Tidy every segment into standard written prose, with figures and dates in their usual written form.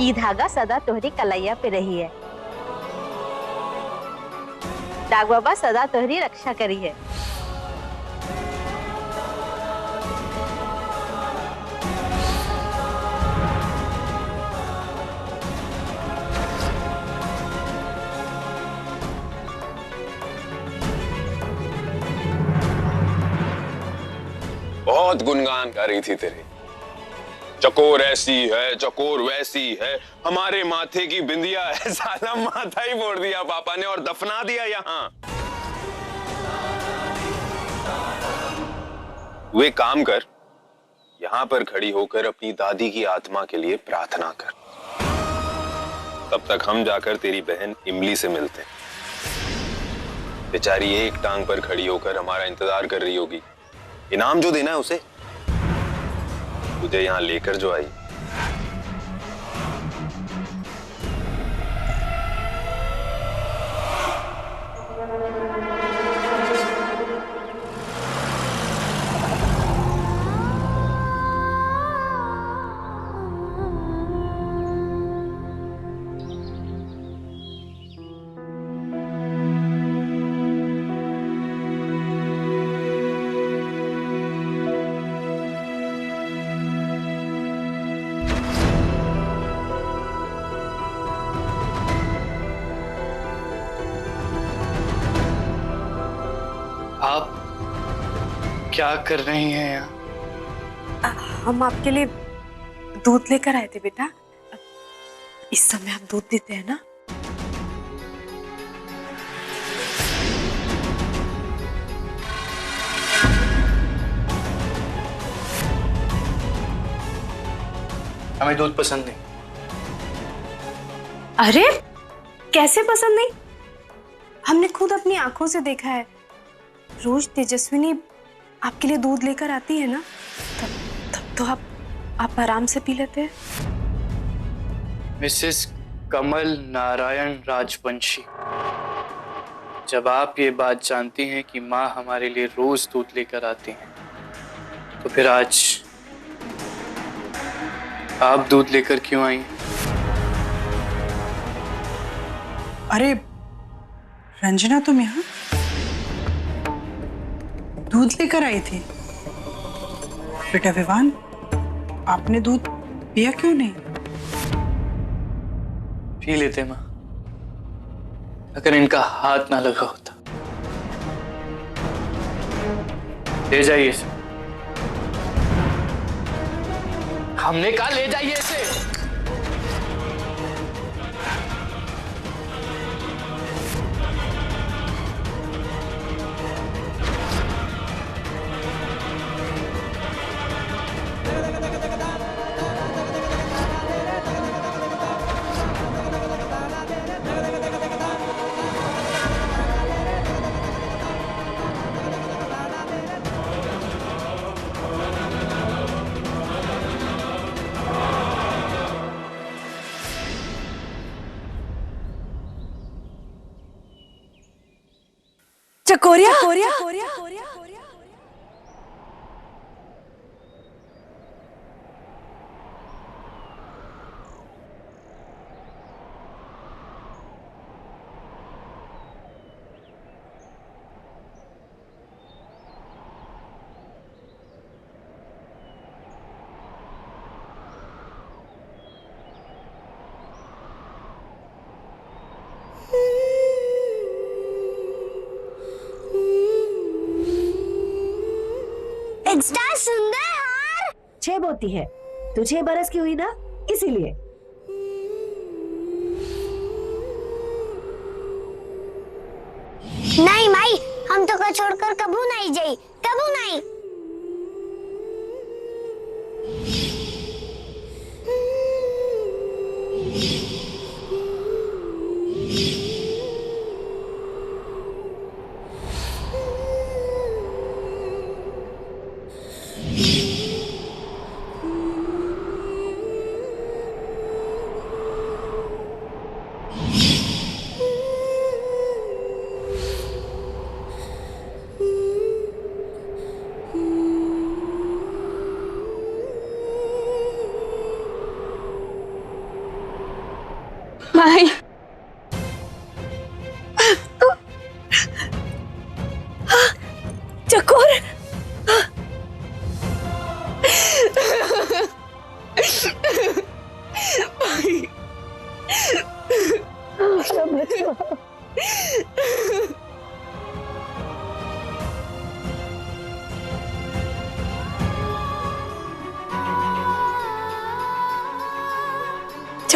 ई धागा सदा तोहरी कलैया पे रही है। डाक बाबा सदा तोहरी रक्षा करी है। बहुत गुणगान कर रही थी तेरे। चकोर ऐसी है, चकोर वैसी है, हमारे माथे की बिंदिया है। साला माथा ही फोड़ दिया पापा ने और दफना दिया यहाँ। वे काम कर, यहाँ पर खड़ी होकर अपनी दादी की आत्मा के लिए प्रार्थना कर। तब तक हम जाकर तेरी बहन इमली से मिलते हैं। बेचारी एक टांग पर खड़ी होकर हमारा इंतजार कर रही होगी। इनाम जो देना है उसे, तुझे यहां लेकर जो आई। आप क्या कर रही हैं यहाँ? हम आपके लिए दूध लेकर आए थे बेटा। इस समय आप दूध देते हैं ना? हमें दूध पसंद नहीं। अरे कैसे पसंद नहीं? हमने खुद अपनी आंखों से देखा है। रोज तेजस्विनी आपके लिए दूध लेकर आती है ना, तब तो आप आराम से पी लेते हैं। मिसेस कमल नारायण राजवंशी, जब आप ये बात जानती हैं कि माँ हमारे लिए रोज दूध लेकर आती हैं, तो फिर आज आप दूध लेकर क्यों आई? अरे रंजना, तुम यहाँ दूध लेकर आई थी? बेटा विवान, आपने दूध पिया क्यों नहीं? पी लेते माँ, अगर इनका हाथ ना लगा होता। ले जाइए इसे। हमने कहा ले जाइए इसे। चकोरिया एक्स्ट्रा सुंदर हार 6 होती है। तू 6 बरस की हुई ना, इसीलिए। नहीं माई, हम तो छोड़कर कबू नहीं जाई, कबू नहीं।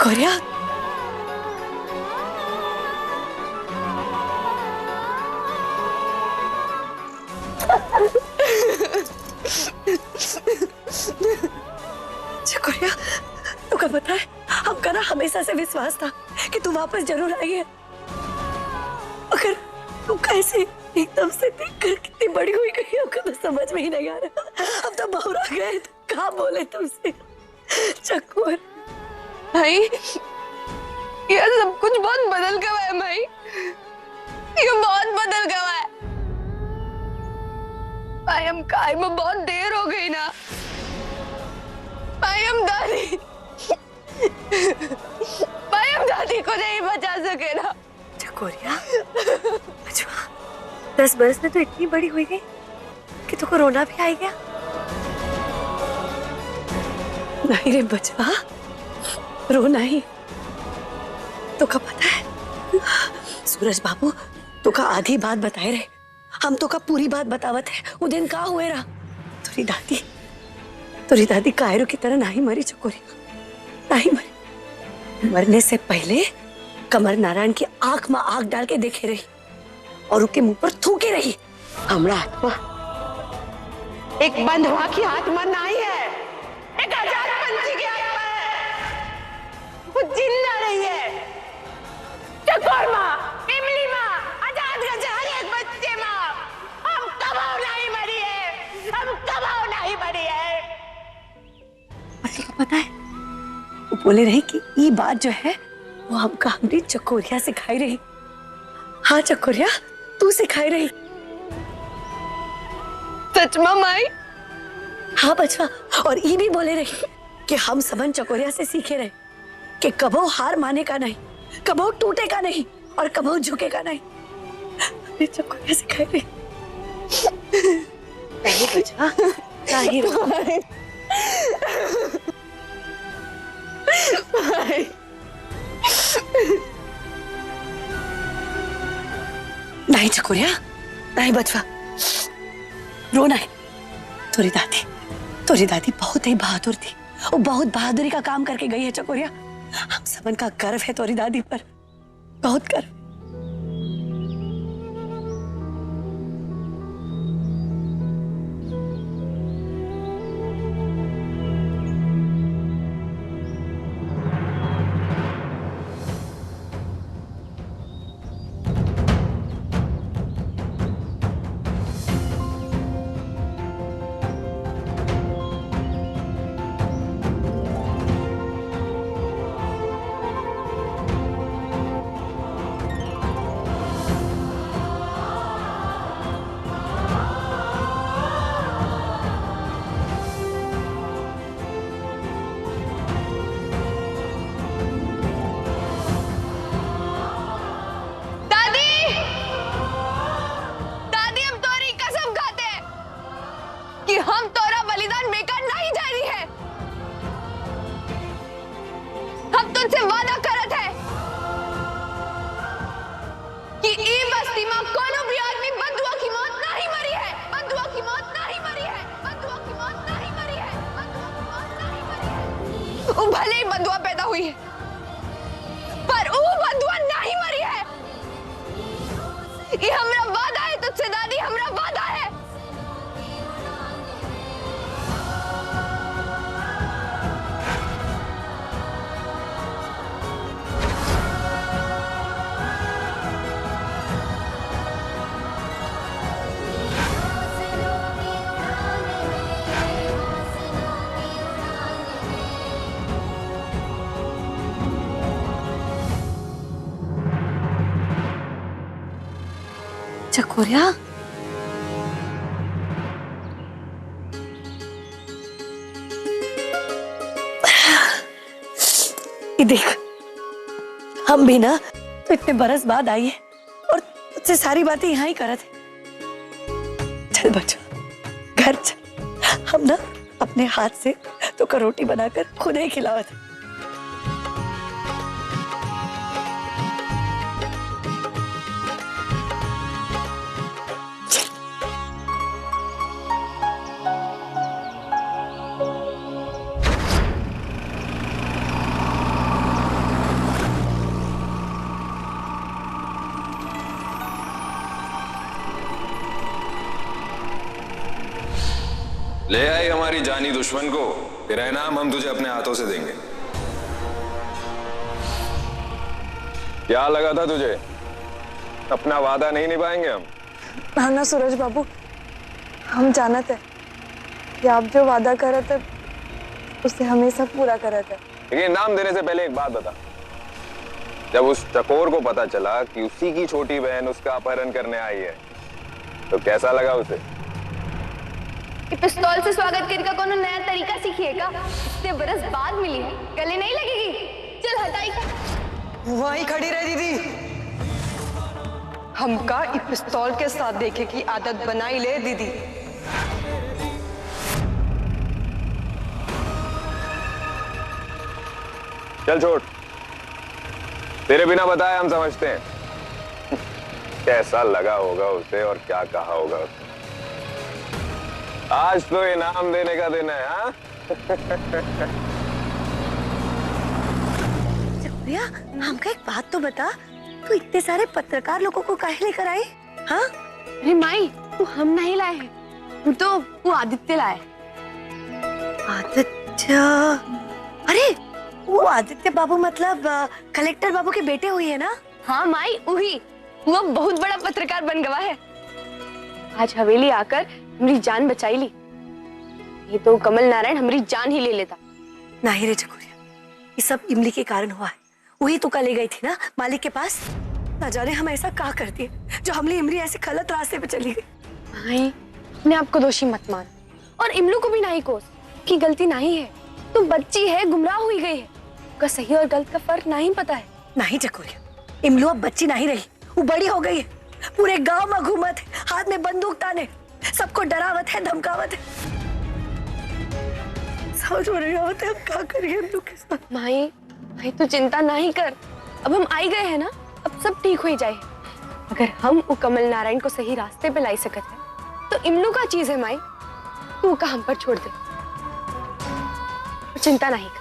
चकोरिया, चकोरिया, तुमको पता है हमका ना हमेशा से विश्वास था कि तू वापस जरूर आई है। अगर तू कैसे एकदम से देखकर कितनी बड़ी हुई गई हमको तो समझ में ही नहीं आ रहा। हम तो बहुरा गए, तो कहाँ बोले तुमसे। चकोर भाई, ये सब कुछ बहुत बदल गया है भाई, ये बहुत बदल गया है भाई। हम काय में बहुत देर हो गई ना भाई। हम दादी को नहीं बचा सके ना। चकोरिया, अच्छा 10 बरस में तो इतनी बड़ी हुई गई कि तुमको रोना भी आ गया। नहीं रे बचवा, रोना ही। तो का पता है सूरज बाबू तो का आधी बात बताए रहे, हम तो का पूरी बात बतावत है। वो दिन का हुए रहा, तुरी दादी कायरों की तरह नहीं मरी चकोरिया, नहीं मरी। मरने से पहले कमर नारायण की आंख में आंख डाल के देखे रही और उसके मुंह पर थूके रही। हमरा आत्मा एक बंधुआ की आत्मा नहीं है, एक आजाद पंछी की आत्मा है। वो जिंदा नहीं है। चकोर माँ, इमली माँ, आजाद गजा हर एक बच्चे माँ, हम कबाऊ नहीं मरी है, हम कबाऊ नहीं मरी है। पता है वो बोले रही कि ये बात जो है वो हमका हमरी चकोरिया सिखाई रही। हाँ चकोरिया, तू सिखाई रही। सच में माई? हाँ बचवा, और ये भी बोले रही कि हम सबन चकोरिया से सीखे रहे कि कबो हार माने का नहीं, कबो टूटे का नहीं और कबो झुके का नहीं। हमने चकोरिया सिखाई रही। नहीं बचवा, नहीं रो। नहीं चकोरिया, नहीं बचवा, रो नहीं। तोरी दादी बहुत ही बहादुर थी, वो बहुत बहादुरी का काम करके गई है चकोरिया। हम सबन का गर्व है तोरी दादी पर, बहुत गर्व। कि हम तोरा बलिदान बेकार नहीं जा रही है। हम तुझसे वादा करत है कि ई बस्ती में कोनो भी आदमी बंधुआ की मौत नहीं मरी है, बंधुआ की मौत नहीं मरी है, बंधुआ की मौत नहीं मरी है, बंधुआ की मौत नहीं मरी है। वो भले ही बंधुआ पैदा हुई है, पर वो बंधुआ नहीं मरी है। ये हमरा वादा है तुझसे दादी, हमरा वादा है। चकोरिया, ये देख, हम भी ना तो इतने बरस बाद आई है और तुझसे सारी बातें यहाँ ही करत है। चल बच्चा, घर चल। हम ना अपने हाथ से तो का रोटी बनाकर खुद ही खिलावत है। ले आई हमारी जानी दुश्मन को, तेरा इनाम हम तुझे अपने हाथों से देंगे। क्या लगा था तुझे अपना वादा नहीं निभाएंगे हम? हाँ ना सूरज बाबू, हम जानते हैं कि आप जो वादा करे थे उसे हमेशा पूरा करे थे। लेकिन इनाम देने से पहले एक बात बता, जब उस चकोर को पता चला कि उसी की छोटी बहन उसका अपहरण करने आई है तो कैसा लगा उसे? पिस्तौल से स्वागत करने का कोनो नया तरीका सीखिएगा। इतने बरस बाद मिली है, गले नहीं लगेगी। चल हटाई। वहीं खड़ी रह दीदी, हमका इस पिस्तौल के साथ देखे की आदत बनाई ले दीदी। चल छोड़, तेरे बिना बताए हम समझते हैं कैसा लगा होगा उसे और क्या कहा होगा उसने। आज तो इनाम देने का दिन है। हाँ प्रिया, हमका एक बात तो बता, तू इतने सारे पत्रकार लोगों को काहे लेकर आई? हाँ अरे माई, तू हम नहीं लाए हैं, वो आदित्य लाए। आदित्य? अरे वो आदित्य बाबू मतलब कलेक्टर बाबू के बेटे हुई है ना? हाँ माई, वही। वो बहुत बड़ा पत्रकार बन गया है। आज हवेली आकर हमारी जान बचाई ली। ये तो कमल नारायण हमारी जान ही ले लेता। नहीं रे चकोरिया, ये सब इमली के कारण हुआ है। वही तो कल ले गई थी ना मालिक के पास। ना जाने हम ऐसा क्या करती है जो हमने इमली ऐसे गलत रास्ते पे चली गई। माई, अपने आप को दोषी मत मान और इमलू को भी नहीं कोस कि गलती नहीं है। तो बच्ची है, गुमराह हुई गई है, उसका सही और गलत का फर्क नहीं पता है। नहीं चकोरिया, इमलू अब बच्ची नहीं रही, वो बड़ी हो गई है। पूरे गांव में घूमत है, हाथ में बंदूक ताने, सबको डरावत है, धमकावत है। समझ में नहीं आवत है अब क्या करिए हम लोग के साथ। माई तू चिंता नहीं कर, अब हम आई गए हैं ना, अब सब ठीक हो ही जाए। अगर हम वो कमल नारायण को सही रास्ते पे लाई सकते हैं तो इमलू का चीज है माई, तू का हम पर छोड़ दे, चिंता नहीं कर।